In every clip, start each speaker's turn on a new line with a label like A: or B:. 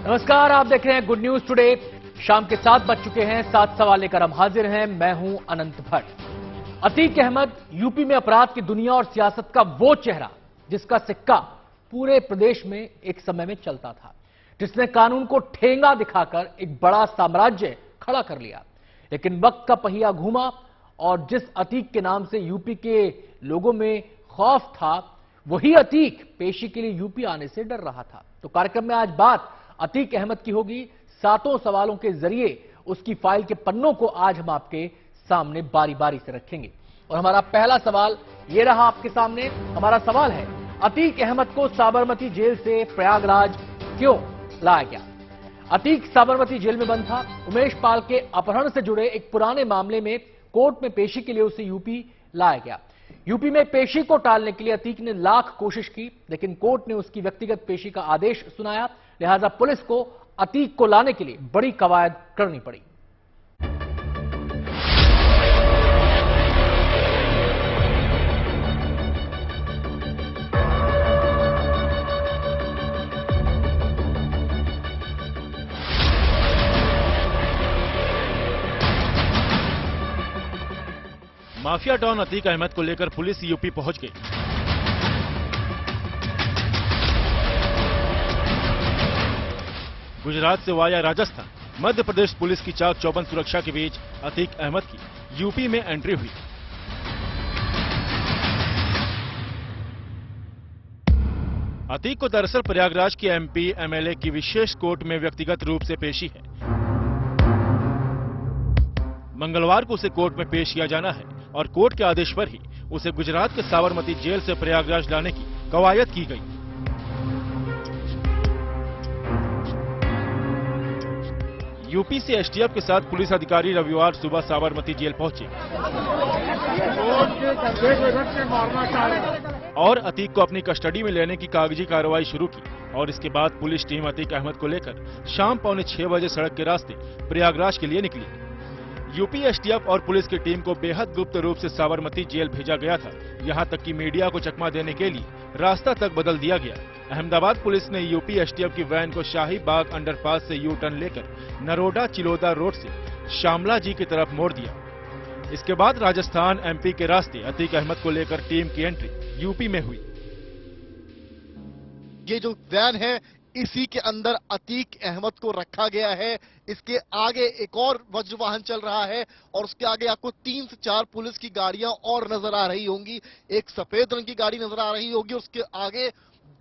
A: नमस्कार, आप देख रहे हैं गुड न्यूज टुडे। शाम के 7 बज चुके हैं। 7 सवाल लेकर हम हाजिर हैं। मैं हूं अनंत भट्ट। अतीक अहमद यूपी में अपराध की दुनिया और सियासत का वो चेहरा जिसका सिक्का पूरे प्रदेश में एक समय में चलता था, जिसने कानून को ठेंगा दिखाकर एक बड़ा साम्राज्य खड़ा कर लिया। लेकिन वक्त का पहिया घूमा और जिस अतीक के नाम से यूपी के लोगों में खौफ था, वही अतीक पेशी के लिए यूपी आने से डर रहा था। तो कार्यक्रम में आज बात अतीक अहमद की होगी। 7 सवालों के जरिए उसकी फाइल के पन्नों को आज हम आपके सामने बारी बारी से रखेंगे। और हमारा पहला सवाल यह रहा आपके सामने। हमारा सवाल है, अतीक अहमद को साबरमती जेल से प्रयागराज क्यों लाया गया? अतीक साबरमती जेल में बंद था। उमेश पाल के अपहरण से जुड़े एक पुराने मामले में कोर्ट में पेशी के लिए उसे यूपी लाया गया। यूपी में पेशी को टालने के लिए अतीक ने लाख कोशिश की, लेकिन कोर्ट ने उसकी व्यक्तिगत पेशी का आदेश सुनाया। लिहाजा पुलिस को अतीक को लाने के लिए बड़ी कवायद करनी पड़ी।
B: माफिया डॉन अतीक अहमद को लेकर पुलिस यूपी पहुंच गई। गुजरात से वाया राजस्थान, मध्य प्रदेश पुलिस की चाक चौबंद सुरक्षा के बीच अतीक अहमद की यूपी में एंट्री हुई। अतीक को दरअसल प्रयागराज की एमपी एमएलए की विशेष कोर्ट में व्यक्तिगत रूप से पेशी है। मंगलवार को उसे कोर्ट में पेश किया जाना है और कोर्ट के आदेश पर ही उसे गुजरात के साबरमती जेल से प्रयागराज लाने की कवायद की गई। यूपी से एसटीएफ के साथ पुलिस अधिकारी रविवार सुबह साबरमती जेल पहुंचे और अतीक को अपनी कस्टडी में लेने की कागजी कार्रवाई शुरू की। और इसके बाद पुलिस टीम अतीक अहमद को लेकर शाम 5:45 बजे सड़क के रास्ते प्रयागराज के लिए निकली। यूपी एसटीएफ और पुलिस की टीम को बेहद गुप्त रूप से साबरमती जेल भेजा गया था। यहां तक कि मीडिया को चकमा देने के लिए रास्ता तक बदल दिया गया। अहमदाबाद पुलिस ने यूपी एसटीएफ की वैन को शाही बाग अंडरपास से यू टर्न लेकर नरोडा चिलोदा रोड से श्यामला जी की तरफ मोड़ दिया। इसके बाद राजस्थान एमपी के रास्ते अतीक अहमद को लेकर टीम की एंट्री यूपी में हुई।
C: ये जो वैन है, इसी के अंदर अतीक अहमद को रखा गया है। इसके आगे एक और वज्र वाहन चल रहा है और उसके आगे आपको 3 से 4 पुलिस की गाड़ियां और नजर आ रही होंगी। एक सफेद रंग की गाड़ी नजर आ रही होगी, उसके आगे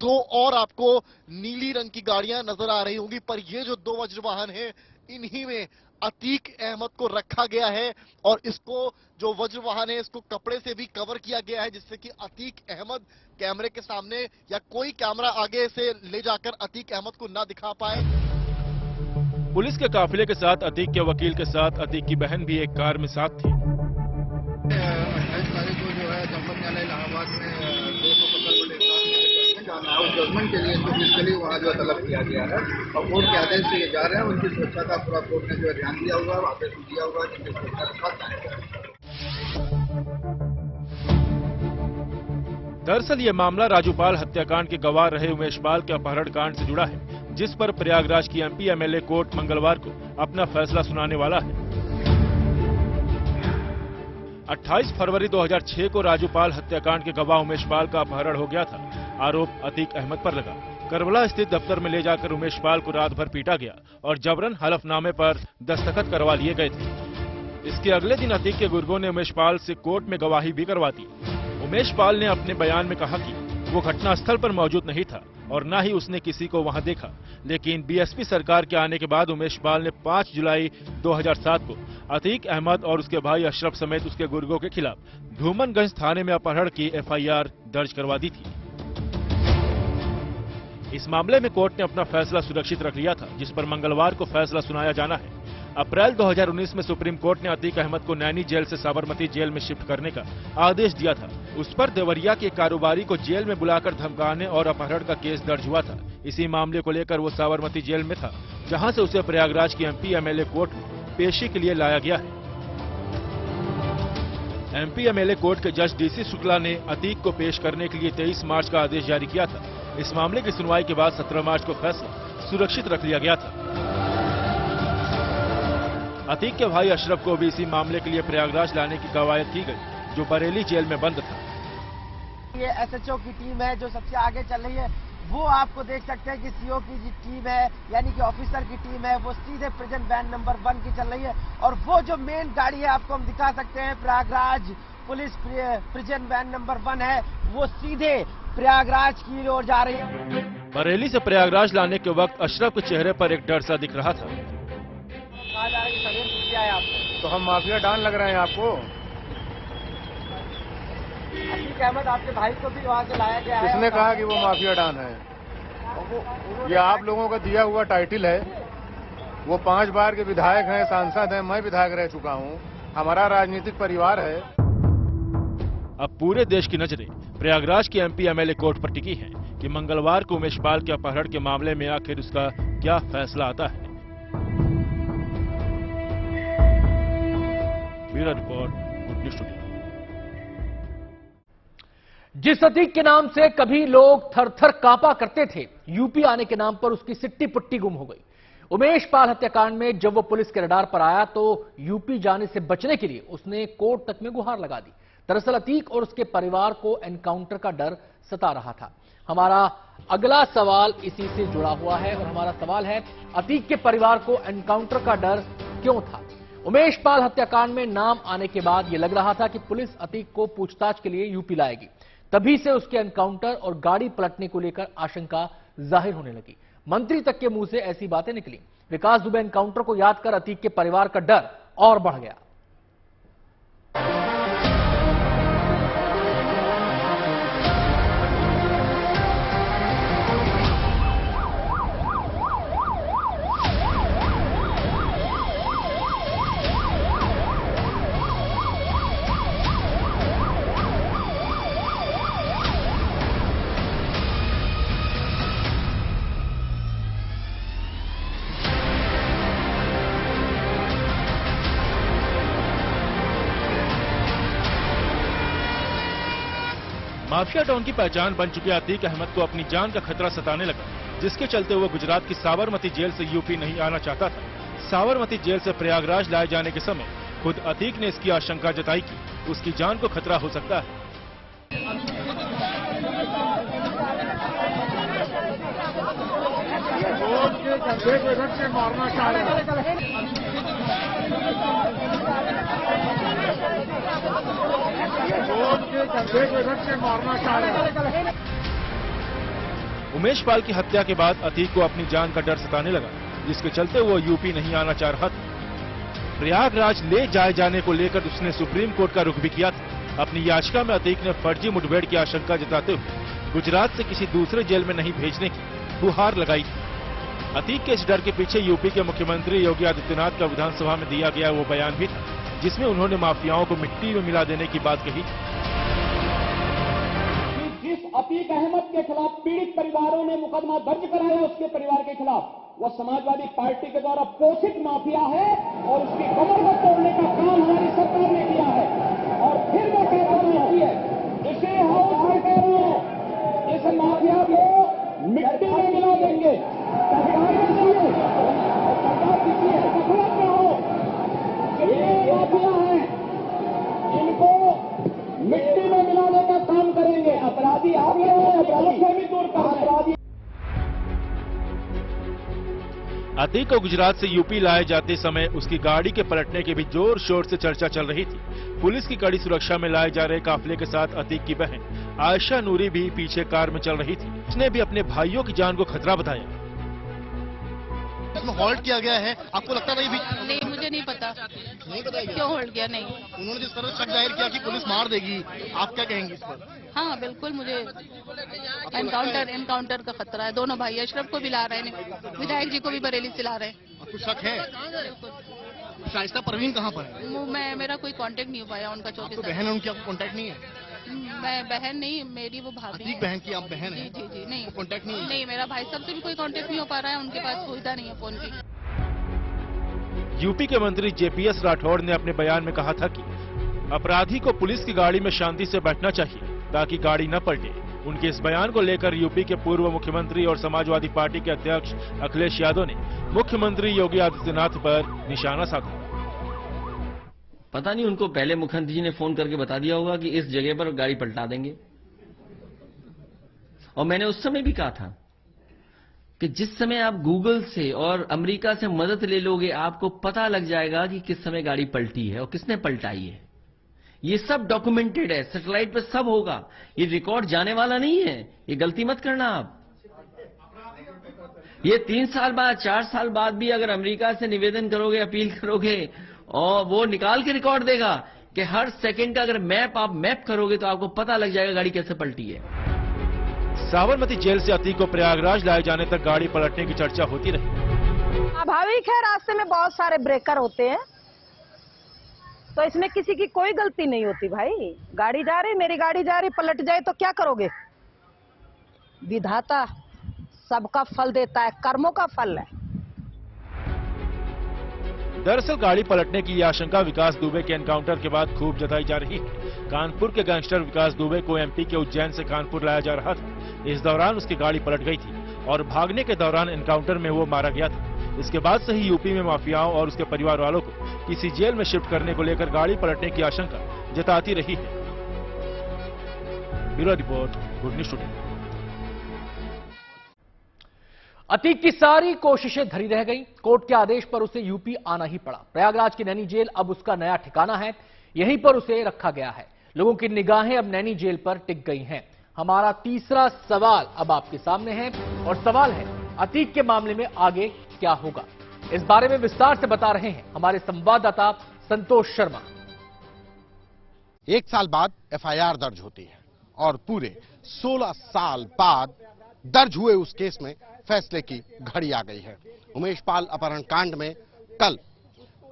C: 2 और आपको नीली रंग की गाड़ियां नजर आ रही होंगी। पर ये जो 2 वज्र वाहन है, इन्हीं में अतीक अहमद को रखा गया है और इसको जो वज्र वाहन है, इसको कपड़े से भी कवर किया गया है, जिससे कि अतीक अहमद कैमरे के सामने या कोई कैमरा आगे से ले जाकर अतीक अहमद को ना दिखा पाए।
B: पुलिस के काफिले के साथ अतीक के वकील के साथ अतीक की बहन भी एक कार में साथ थी।
D: 28 तारीख को जो है जनपद न्यायालय इलाहाबाद में 270 जाना है। उस जजमेंट के लिए तो फिजिकली वहाँ जो तलब किया गया है और कोर्ट के आदेश से ये जा रहे हैं। उनकी सुरक्षा का पूरा कोर्ट ने जो ध्यान दिया हुआ है, आदेश दिया हुआ है कि सुरक्षा के साथ जाएगा।
B: दरअसल ये मामला राजूपाल हत्याकांड के गवाह रहे उमेश पाल के अपहरण कांड से जुड़ा है, जिस पर प्रयागराज की एमपी एमएलए कोर्ट मंगलवार को अपना फैसला सुनाने वाला है। 28 फरवरी 2006 को राजूपाल हत्याकांड के गवाह उमेश पाल का अपहरण हो गया था। आरोप अतीक अहमद पर लगा। करबला स्थित दफ्तर में ले जाकर उमेश पाल को रात भर पीटा गया और जबरन हलफनामे पर दस्तखत करवा लिए गए थे। इसके अगले दिन अतीक के गुर्गों ने उमेश पाल से कोर्ट में गवाही भी करवा दी। उमेश पाल ने अपने बयान में कहा कि वो घटनास्थल पर मौजूद नहीं था और न ही उसने किसी को वहां देखा। लेकिन बीएसपी सरकार के आने के बाद उमेश पाल ने 5 जुलाई 2007 को अतीक अहमद और उसके भाई अशरफ समेत उसके गुर्गों के खिलाफ धूमनगंज थाने में अपहरण की एफआईआर दर्ज करवा दी थी। इस मामले में कोर्ट ने अपना फैसला सुरक्षित रख लिया था, जिस पर मंगलवार को फैसला सुनाया जाना है। अप्रैल 2019 में सुप्रीम कोर्ट ने अतीक अहमद को नैनी जेल से साबरमती जेल में शिफ्ट करने का आदेश दिया था। उस पर देवरिया के कारोबारी को जेल में बुलाकर धमकाने और अपहरण का केस दर्ज हुआ था। इसी मामले को लेकर वो साबरमती जेल में था, जहां से उसे प्रयागराज की एमपी एमएलए कोर्ट में पेशी के लिए लाया गया है। एमपी एमएलए कोर्ट के जज डीसी शुक्ला ने अतीक को पेश करने के लिए 23 मार्च का आदेश जारी किया था। इस मामले की सुनवाई के बाद 17 मार्च को फैसला सुरक्षित रख लिया गया था। अतीक के भाई अशरफ को भी इसी मामले के लिए प्रयागराज लाने की कवायद की गई, जो बरेली जेल में बंद था।
E: ये एसएचओ की टीम है जो सबसे आगे चल रही है, वो आपको देख सकते हैं कि सीओ की जो टीम है यानी कि ऑफिसर की टीम है वो सीधे प्रिजन वैन नंबर 1 की चल रही है, और वो जो मेन गाड़ी है आपको हम दिखा सकते हैं Prayagraj police prison van number 1 है, वो सीधे प्रयागराज की ओर जा रही है।
B: बरेली से प्रयागराज लाने के वक्त अशरफ के चेहरे पर एक डर सा दिख रहा था।
E: कहा जा रहा है कि षड्यंत्र किया है आपने,
F: तो हम माफिया डॉन लग रहे हैं आपको?
E: अतीक अहमद आपके भाई को भी वहाँ से लाया गया है।
F: किसने कहा कि वो माफिया डॉन है? ये आप लोगों का दिया हुआ टाइटल है। वो 5 बार के विधायक हैं, सांसद हैं, मैं विधायक रह चुका हूँ, हमारा राजनीतिक परिवार है।
B: अब पूरे देश की नजरें प्रयागराज के एमपी एमएलए कोर्ट पर टिकी हैं कि मंगलवार को उमेश पाल के अपहरण के मामले में आखिर उसका क्या फैसला आता है। Bureau report, good news today.
A: जिस अतीक के नाम से कभी लोग थर थर कांपा करते थे, यूपी आने के नाम पर उसकी सिट्टी पुट्टी गुम हो गई। उमेश पाल हत्याकांड में जब वो पुलिस के रडार पर आया तो यूपी जाने से बचने के लिए उसने कोर्ट तक में गुहार लगा दी। दरअसल अतीक और उसके परिवार को एनकाउंटर का डर सता रहा था। हमारा अगला सवाल इसी से जुड़ा हुआ है और हमारा सवाल है, अतीक के परिवार को एनकाउंटर का डर क्यों था? उमेश पाल हत्याकांड में नाम आने के बाद यह लग रहा था कि पुलिस अतीक को पूछताछ के लिए यूपी लाएगी, तभी से उसके एनकाउंटर और गाड़ी पलटने को लेकर आशंका जाहिर होने लगी। मंत्री तक के मुंह से ऐसी बातें निकली। विकास दुबे एनकाउंटर को याद कर अतीक के परिवार का डर और बढ़ गया।
B: माफिया डॉन की पहचान बन चुके अतीक अहमद को अपनी जान का खतरा सताने लगा, जिसके चलते वो गुजरात की साबरमती जेल से यूपी नहीं आना चाहता था। साबरमती जेल से प्रयागराज लाए जाने के समय खुद अतीक ने इसकी आशंका जताई कि उसकी जान को खतरा हो सकता है।
F: मारना चाह रहे
B: उमेश पाल की हत्या के बाद अतीक को अपनी जान का डर सताने लगा, जिसके चलते वो यूपी नहीं आना चाह रहा था। प्रयागराज ले जाए जाने को लेकर उसने सुप्रीम कोर्ट का रुख भी किया था। अपनी याचिका में अतीक ने फर्जी मुठभेड़ की आशंका जताते हुए गुजरात से किसी दूसरे जेल में नहीं भेजने की गुहार लगाई थी। अतीक के इस डर के पीछे यूपी के मुख्यमंत्री योगी आदित्यनाथ का विधानसभा में दिया गया वो बयान भी था, जिसमें उन्होंने माफियाओं को मिट्टी में मिला देने की बात कही।
G: जिस अतीक अहमद के खिलाफ पीड़ित परिवारों ने मुकदमा दर्ज कराया उसके परिवार के खिलाफ, वह समाजवादी पार्टी के द्वारा पोषित माफिया है और उसकी कमर को तोड़ने का काम हमारी सरकार ने किया है। और फिर मैं कह रहा हूं, इसे हाउस में कह रहा हूं, इस माफिया को मिट्टी में मिला देंगे। सरकार दीजिए, सफलत में हो, ये माफिया है, इनको मिट्टी में मिलाने का काम करेंगे। अपराधी आप लोग हैं, अपराधी से भी दूर कर अपराधी।
B: अतीक को गुजरात से यूपी लाए जाते समय उसकी गाड़ी के पलटने की भी जोर शोर से चर्चा चल रही थी। पुलिस की कड़ी सुरक्षा में लाए जा रहे काफिले के साथ अतीक की बहन आयशा नूरी भी पीछे कार में चल रही थी। उसने भी अपने भाइयों की जान को खतरा बताया।
C: इसमें हॉल्ट किया गया है, आपको लगता नहीं भी?
H: नहीं, मुझे नहीं पता।
C: नहीं पता
H: क्यों होल्ड किया? नहीं।
C: उन्होंने जिस तरह शक जाहिर किया कि पुलिस मार देगी, आप क्या कहेंगे इस पर?
H: हाँ बिल्कुल, मुझे एनकाउंटर का खतरा है। दोनों भाई अशरफ को भी ला रहे हैं, विधायक जी को भी बरेली से ला रहे हैं।
C: आपको शक है?
H: बिल्कुल।
C: शाइस्ता परवीन कहाँ पर है?
H: मेरा कोई कांटेक्ट नहीं हो पाया उनका। 24
C: बहन है उनकी, आपको कांटेक्ट नहीं है?
H: मैं बहन नहीं, मेरी वो भाभी
C: अतीक बहन की आप बहन है?
H: जी जी नहीं,
C: कांटेक्ट नहीं है?
H: नहीं, मेरा भाई सबसे भी कोई कांटेक्ट नहीं हो पा रहा है, उनके पास सुविधा नहीं है फोन की।
B: यूपी के मंत्री जेपीएस राठौड़ ने अपने बयान में कहा था कि अपराधी को पुलिस की गाड़ी में शांति से बैठना चाहिए ताकि गाड़ी न पलटे। उनके इस बयान को लेकर यूपी के पूर्व मुख्यमंत्री और समाजवादी पार्टी के अध्यक्ष अखिलेश यादव ने मुख्यमंत्री योगी आदित्यनाथ पर निशाना साधा।
I: पता नहीं उनको पहले मुख्यमंत्री जी ने फोन करके बता दिया होगा कि इस जगह पर गाड़ी पलटा देंगे। और मैंने उस समय भी कहा था कि जिस समय आप गूगल से और अमेरिका से मदद ले लोगे, आपको पता लग जाएगा कि किस समय गाड़ी पलटी है और किसने पलटाई है। ये सब डॉक्यूमेंटेड है, सैटेलाइट पे सब होगा, ये रिकॉर्ड जाने वाला नहीं है। ये गलती मत करना आप। ये 3 साल बाद 4 साल बाद भी अगर अमेरिका से निवेदन करोगे, अपील करोगे, और वो निकाल के रिकॉर्ड देगा कि हर सेकंड का अगर आप मैप करोगे तो आपको पता लग जाएगा गाड़ी कैसे पलटी है।
B: साबरमती जेल से अतीक को प्रयागराज लाए जाने तक गाड़ी पलटने की चर्चा होती रही।
J: स्वाभाविक है, रास्ते में बहुत सारे ब्रेकर होते हैं, तो इसमें किसी की कोई गलती नहीं होती भाई। गाड़ी जा रही, मेरी गाड़ी जा रही, पलट जाए तो क्या करोगे? विधाता सबका फल देता है, कर्मों का फल है।
B: दरअसल गाड़ी पलटने की यह आशंका विकास दुबे के एनकाउंटर के बाद खूब जताई जा रही है। कानपुर के गैंगस्टर विकास दुबे को एमपी के उज्जैन से कानपुर लाया जा रहा था। इस दौरान उसकी गाड़ी पलट गई थी और भागने के दौरान एनकाउंटर में वो मारा गया था। इसके बाद से ही यूपी में माफियाओं और उसके परिवार वालों को किसी जेल में शिफ्ट करने को लेकर गाड़ी पलटने की आशंका जताती रही है। Bureau report, good news today.
A: Atiq की सारी कोशिशें धरी रह गईं। कोर्ट के आदेश पर उसे यूपी आना ही पड़ा। प्रयागराज की नैनी जेल अब उसका नया ठिकाना है, यहीं पर उसे रखा गया है। लोगों की निगाहें अब नैनी जेल पर टिक गई हैं। हमारा तीसरा सवाल अब आपके सामने है और सवाल है, अतीक के मामले में आगे क्या होगा? इस बारे में विस्तार से बता रहे हैं हमारे संवाददाता संतोष शर्मा।
C: 1 साल बाद एफआईआर दर्ज होती है और पूरे 16 साल बाद दर्ज हुए उस केस में फैसले की घड़ी आ गई है। उमेश पाल अपहरण कांड में कल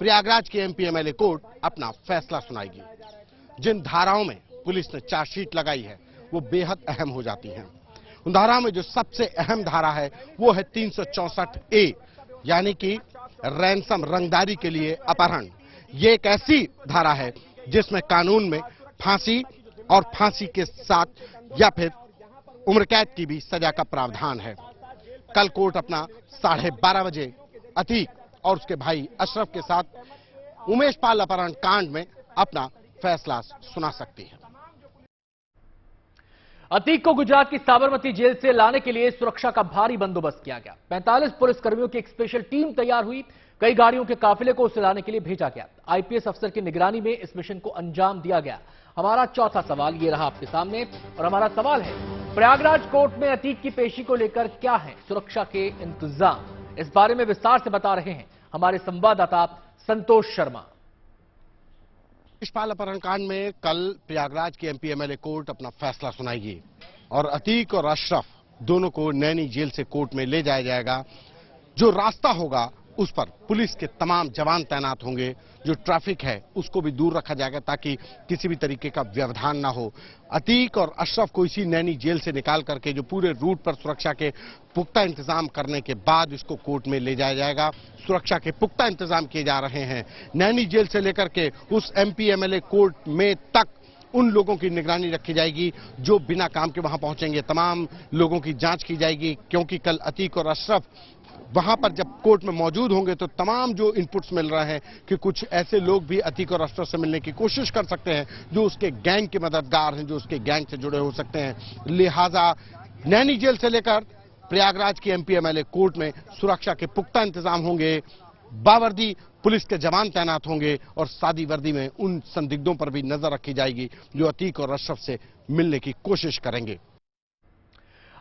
C: प्रयागराज की एमपी एमएलए कोर्ट अपना फैसला सुनाएगी। जिन धाराओं में पुलिस ने चार्जशीट लगाई है वो बेहद अहम हो जाती हैं। उन धाराओं में जो सबसे अहम धारा है वो है 364A, यानी कि रैंसम, रंगदारी के लिए अपहरण। ये एक ऐसी धारा है जिसमें कानून में फांसी और फांसी के साथ या फिर उम्र कैद की भी सजा का प्रावधान है। कल कोर्ट अपना 12:30 बजे अतीक और उसके भाई अशरफ के साथ उमेश पाल अपहरण कांड में अपना फैसला सुना सकती है।
A: अतीक को गुजरात की साबरमती जेल से लाने के लिए सुरक्षा का भारी बंदोबस्त किया गया। 45 पुलिसकर्मियों की एक स्पेशल टीम तैयार हुई। कई गाड़ियों के काफिले को उसे लाने के लिए भेजा गया। आईपीएस अफसर की निगरानी में इस मिशन को अंजाम दिया गया। हमारा चौथा सवाल ये रहा आपके सामने और हमारा सवाल है, प्रयागराज कोर्ट में अतीक की पेशी को लेकर क्या है सुरक्षा के इंतजाम? इस बारे में विस्तार से बता रहे हैं हमारे संवाददाता संतोष शर्मा।
C: उमेश पाल अपहरण कांड में कल प्रयागराज की एमपी एमएलए कोर्ट अपना फैसला सुनाएगी और अतीक और अशरफ दोनों को नैनी जेल से कोर्ट में ले जाया जाएगा। जो रास्ता होगा उस पर पुलिस के तमाम जवान तैनात होंगे। जो ट्रैफिक है उसको भी दूर रखा जाएगा ताकि किसी भी तरीके का व्यवधान ना हो। अतीक और अशरफ को इसी नैनी जेल से निकाल करके जो पूरे रूट पर सुरक्षा के पुख्ता इंतजाम करने के बाद इसको कोर्ट में ले जाया जाएगा। सुरक्षा के पुख्ता इंतजाम किए जा रहे हैं। नैनी जेल से लेकर के उस एमपी एमएलए कोर्ट में तक उन लोगों की निगरानी रखी जाएगी जो बिना काम के वहां पहुंचेंगे। तमाम लोगों की जांच की जाएगी क्योंकि कल अतीक और अशरफ वहां पर जब कोर्ट में मौजूद होंगे तो तमाम जो इनपुट्स मिल रहे हैं कि कुछ ऐसे लोग भी अतीक और अशरफ से मिलने की कोशिश कर सकते हैं जो उसके गैंग के मददगार हैं, जो उसके गैंग से जुड़े हो सकते हैं। लिहाजा नैनी जेल से लेकर प्रयागराज की एमपी एमएलए कोर्ट में सुरक्षा के पुख्ता इंतजाम होंगे। बावर्दी पुलिस के जवान तैनात होंगे और सादी वर्दी में उन संदिग्धों पर भी नजर रखी जाएगी जो अतीक और अशरफ से मिलने की कोशिश करेंगे।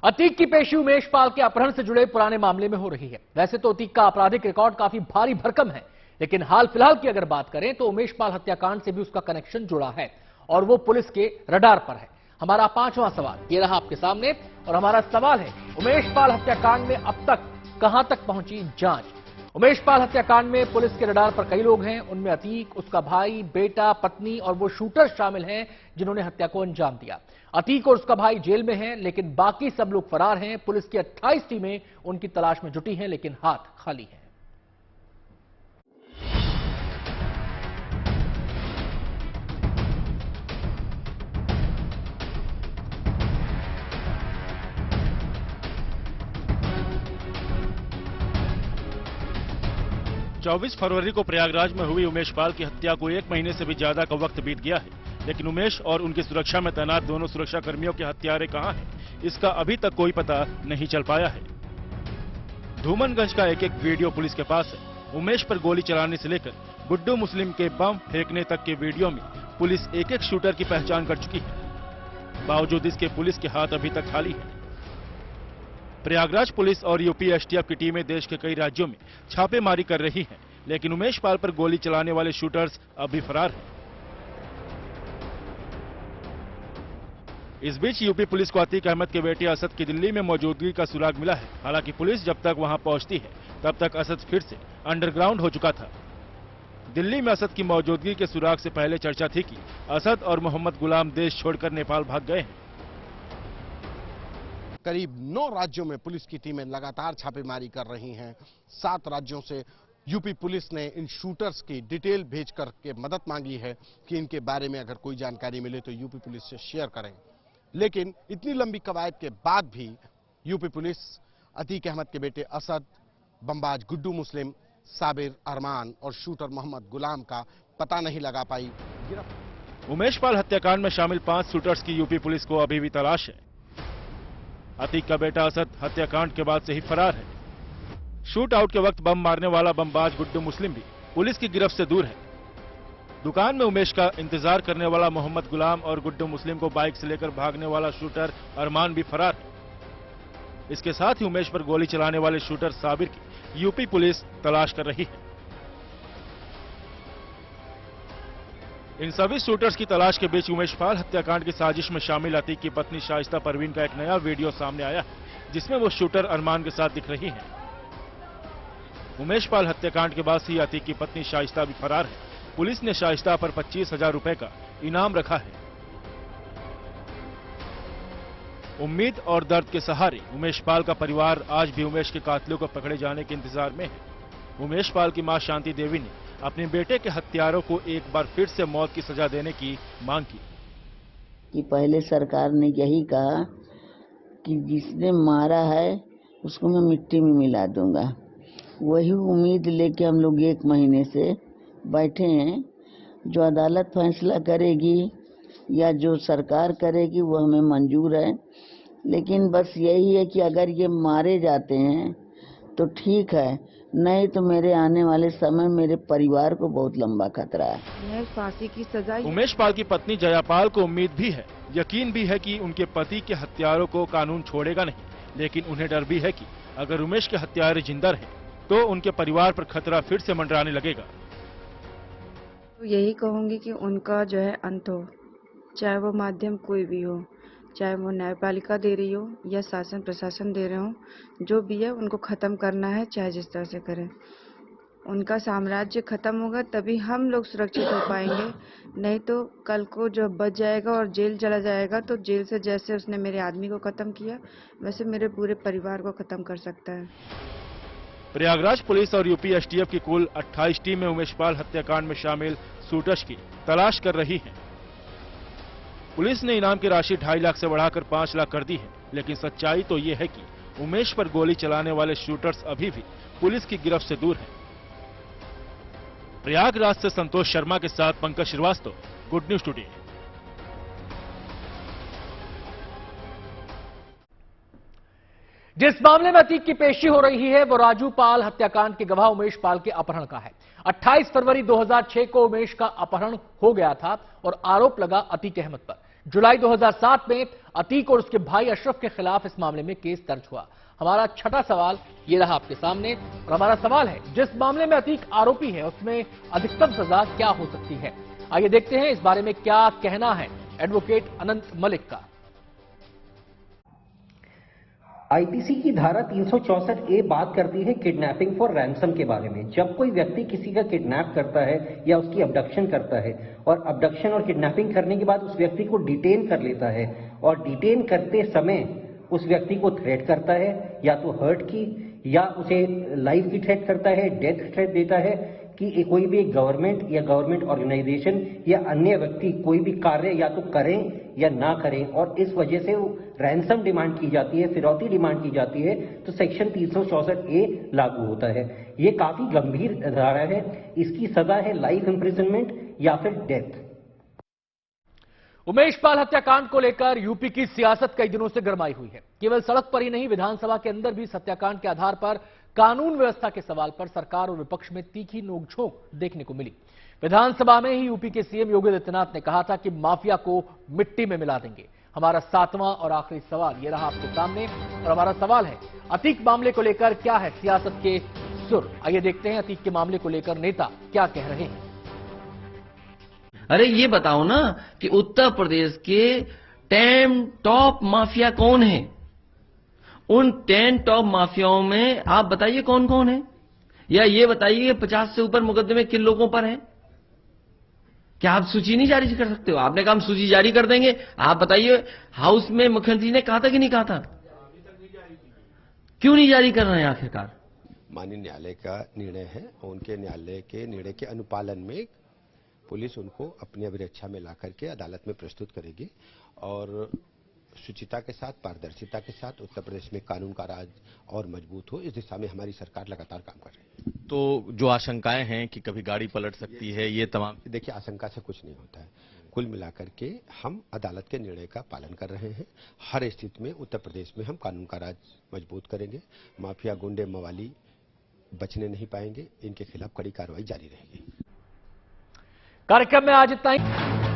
A: अतीक की पेशी उमेश पाल के अपहरण से जुड़े पुराने मामले में हो रही है। वैसे तो अतीक का आपराधिक रिकॉर्ड काफी भारी भरकम है, लेकिन हाल फिलहाल की अगर बात करें तो उमेश पाल हत्याकांड से भी उसका कनेक्शन जुड़ा है और वो पुलिस के रडार पर है। हमारा 5वां सवाल ये रहा आपके सामने और हमारा सवाल है, उमेश पाल हत्याकांड में अब तक कहां तक पहुंची जांच? उमेश पाल हत्याकांड में पुलिस के रडार पर कई लोग हैं। उनमें अतीक, उसका भाई, बेटा, पत्नी और वो शूटर शामिल हैं जिन्होंने हत्या को अंजाम दिया। अतीक और उसका भाई जेल में हैं, लेकिन बाकी सब लोग फरार हैं। पुलिस की 28 टीमें उनकी तलाश में जुटी हैं, लेकिन हाथ खाली हैं।
B: 24 फरवरी को प्रयागराज में हुई उमेश पाल की हत्या को 1 महीने से भी ज्यादा का वक्त बीत गया है, लेकिन उमेश और उनकी सुरक्षा में तैनात दोनों सुरक्षा कर्मियों के हत्यारे कहां हैं, इसका अभी तक कोई पता नहीं चल पाया है। धूमनगंज का एक वीडियो पुलिस के पास है। उमेश पर गोली चलाने से लेकर गुड्डू मुस्लिम के बम फेंकने तक के वीडियो में पुलिस एक शूटर की पहचान कर चुकी है। बावजूद इसके पुलिस के हाथ अभी तक खाली है। प्रयागराज पुलिस और यूपी एसटीएफ की टीमें देश के कई राज्यों में छापेमारी कर रही हैं, लेकिन उमेश पाल पर गोली चलाने वाले शूटर्स अभी फरार हैं। इस बीच यूपी पुलिस को अतीक अहमद के बेटे असद की दिल्ली में मौजूदगी का सुराग मिला है। हालांकि पुलिस जब तक वहां पहुंचती है तब तक असद फिर से अंडरग्राउंड हो चुका था। दिल्ली में असद की मौजूदगी के सुराग से पहले चर्चा थी कि असद और मोहम्मद गुलाम देश छोड़कर नेपाल भाग गए हैं।
K: करीब 9 राज्यों में पुलिस की टीमें लगातार छापेमारी कर रही हैं। 7 राज्यों से यूपी पुलिस ने इन शूटर्स की डिटेल भेज कर के मदद मांगी है कि इनके बारे में अगर कोई जानकारी मिले तो यूपी पुलिस से शेयर करें। लेकिन इतनी लंबी कवायद के बाद भी यूपी पुलिस अतीक अहमद के बेटे असद, बमबाज गुड्डू मुस्लिम, साबिर अरमान और शूटर मोहम्मद गुलाम का पता नहीं लगा पाई।
B: उमेश पाल हत्याकांड में शामिल 5 शूटर्स की यूपी पुलिस को अभी भी तलाश है। अतीक का बेटा असद हत्याकांड के बाद से ही फरार है। शूट आउट के वक्त बम मारने वाला बमबाज गुड्डू मुस्लिम भी पुलिस की गिरफ्त से दूर है। दुकान में उमेश का इंतजार करने वाला मोहम्मद गुलाम और गुड्डू मुस्लिम को बाइक से लेकर भागने वाला शूटर अरमान भी फरार है। इसके साथ ही उमेश पर गोली चलाने वाले शूटर साबिर की यूपी पुलिस तलाश कर रही है। इन सभी शूटर्स की तलाश के बीच उमेश पाल हत्याकांड की साजिश में शामिल अतीक की पत्नी शाइस्ता परवीन का एक नया वीडियो सामने आया है, जिसमें वो शूटर अरमान के साथ दिख रही हैं। उमेश पाल हत्याकांड के बाद ही अतीक की पत्नी शाइस्ता भी फरार है। पुलिस ने शाइस्ता पर 25,000 रुपए का इनाम रखा है। उम्मीद और दर्द के सहारे उमेश पाल का परिवार आज भी उमेश के कातिलों को पकड़े जाने के इंतजार में है। उमेश पाल की मां शांति देवी ने अपने बेटे के हत्यारों को एक बार फिर से मौत की सजा देने की मांग की।
L: कि पहले सरकार ने यही कहा कि जिसने मारा है उसको मैं मिट्टी में मिला दूंगा। वही उम्मीद लेके हम लोग 1 महीने से बैठे हैं। जो अदालत फैसला करेगी या जो सरकार करेगी वो हमें मंजूर है, लेकिन बस यही है कि अगर ये मारे जाते हैं तो ठीक है, नहीं तो मेरे आने वाले समय मेरे परिवार को बहुत लंबा खतरा है।
M: फांसी की सजा।
B: उमेश पाल की पत्नी जयापाल को उम्मीद भी है, यकीन भी है कि उनके पति के हत्यारों को कानून छोड़ेगा नहीं, लेकिन उन्हें डर भी है कि अगर उमेश के हत्यारे जिंदा रहे तो उनके परिवार पर खतरा फिर से मंडराने लगेगा।
M: तो यही कहूंगी कि उनका जो है अंत हो, चाहे वो माध्यम कोई भी हो, चाहे वो न्यायपालिका दे रही हो या शासन प्रशासन दे रहे हो, जो भी है उनको खत्म करना है, चाहे जिस तरह से करें। उनका साम्राज्य खत्म होगा तभी हम लोग सुरक्षित हो पाएंगे, नहीं तो कल को जो बच जाएगा और जेल चला जाएगा तो जेल से जैसे उसने मेरे आदमी को खत्म किया वैसे मेरे पूरे परिवार को खत्म कर सकता है।
B: प्रयागराज पुलिस और यूपी एसटीएफ की कुल 28 टीमें उमेश पाल हत्याकांड में शामिल शूटर्स की तलाश कर रही हैं। पुलिस ने इनाम की राशि 2.5 लाख से बढ़ाकर 5 लाख कर दी है, लेकिन सच्चाई तो ये है कि उमेश पर गोली चलाने वाले शूटर्स अभी भी पुलिस की गिरफ्त से दूर हैं। प्रयागराज से संतोष शर्मा के साथ Pankaj Srivastava, good news today.
A: जिस मामले में अतीक की पेशी हो रही है वो राजू पाल हत्याकांड के गवाह उमेश पाल के अपहरण का है। 28 फरवरी 2006 को उमेश का अपहरण हो गया था और आरोप लगा अतीक अहमद पर। जुलाई 2007 में अतीक और उसके भाई अशरफ के खिलाफ इस मामले में केस दर्ज हुआ। हमारा छठा सवाल ये रहा आपके सामने और हमारा सवाल है, जिस मामले में अतीक आरोपी है उसमें अधिकतम सजा क्या हो सकती है? आइए देखते हैं इस बारे में क्या कहना है एडवोकेट अनंत मलिक का।
N: आईपीसी की धारा 364A बात करती है किडनैपिंग फॉर रैंसम के बारे में। जब कोई व्यक्ति किसी का किडनैप करता है या उसकी अबडक्शन करता है और अबडक्शन और किडनैपिंग करने के बाद उस व्यक्ति को डिटेन कर लेता है और डिटेन करते समय उस व्यक्ति को थ्रेट करता है, या तो हर्ट की या उसे लाइफ की थ्रेट करता है, डेथ थ्रेट देता है कि कोई भी गवर्नमेंट या गवर्नमेंट ऑर्गेनाइजेशन या अन्य व्यक्ति कोई भी कार्य या तो करें या ना करें और इस वजह से रैंसम डिमांड की जाती है, फिरौती डिमांड की जाती है, तो सेक्शन 364A लागू होता है। ये काफी गंभीर धारा है, इसकी सजा है लाइफ इंप्रिजनमेंट या फिर डेथ।
A: उमेश पाल हत्याकांड को लेकर यूपी की सियासत कई दिनों से गरमाई हुई है। केवल सड़क पर ही नहीं, विधानसभा के अंदर भी इस हत्याकांड के आधार पर कानून व्यवस्था के सवाल पर सरकार और विपक्ष में तीखी नोकझोंक देखने को मिली। विधानसभा में ही यूपी के सीएम योगी आदित्यनाथ ने कहा था कि माफिया को मिट्टी में मिला देंगे। हमारा 7वां और आखिरी सवाल यह रहा आपके सामने, और हमारा सवाल है, अतीक मामले को लेकर क्या है सियासत के सुर? आइए देखते हैं अतीक के मामले को लेकर नेता क्या कह रहे हैं।
I: अरे ये बताओ ना कि उत्तर प्रदेश के 10 टॉप माफिया कौन है? उन 10 टॉप माफियाओं में आप बताइए कौन कौन है, या ये बताइए 50 से ऊपर मुकदमे किन लोगों पर हैं? क्या आप सूची नहीं जारी कर सकते हो? आपने कहा हम सूची जारी कर देंगे। आप बताइए, हाउस में मुख्यमंत्री ने कहा था कि नहीं कहा था? क्यों नहीं जारी कर रहे हैं आखिरकार?
O: माननीय न्यायालय का निर्णय है, उनके न्यायालय के निर्णय के अनुपालन में पुलिस उनको अपनी अभिरक्षा में लाकर के अदालत में प्रस्तुत करेगी और शुचिता के साथ, पारदर्शिता के साथ उत्तर प्रदेश में कानून का राज और मजबूत हो, इस दिशा में हमारी सरकार लगातार काम कर रही है।
P: तो जो आशंकाएं हैं कि कभी गाड़ी पलट सकती है, ये तमाम,
O: देखिए आशंका से कुछ नहीं होता है। कुल मिलाकर के हम अदालत के निर्णय का पालन कर रहे हैं। हर स्थिति में उत्तर प्रदेश में हम कानून का राज मजबूत करेंगे। माफिया, गुंडे, मवाली बचने नहीं पाएंगे। इनके खिलाफ कड़ी कार्रवाई जारी रहेगी।
A: कार्यक्रम में आज इतना ही।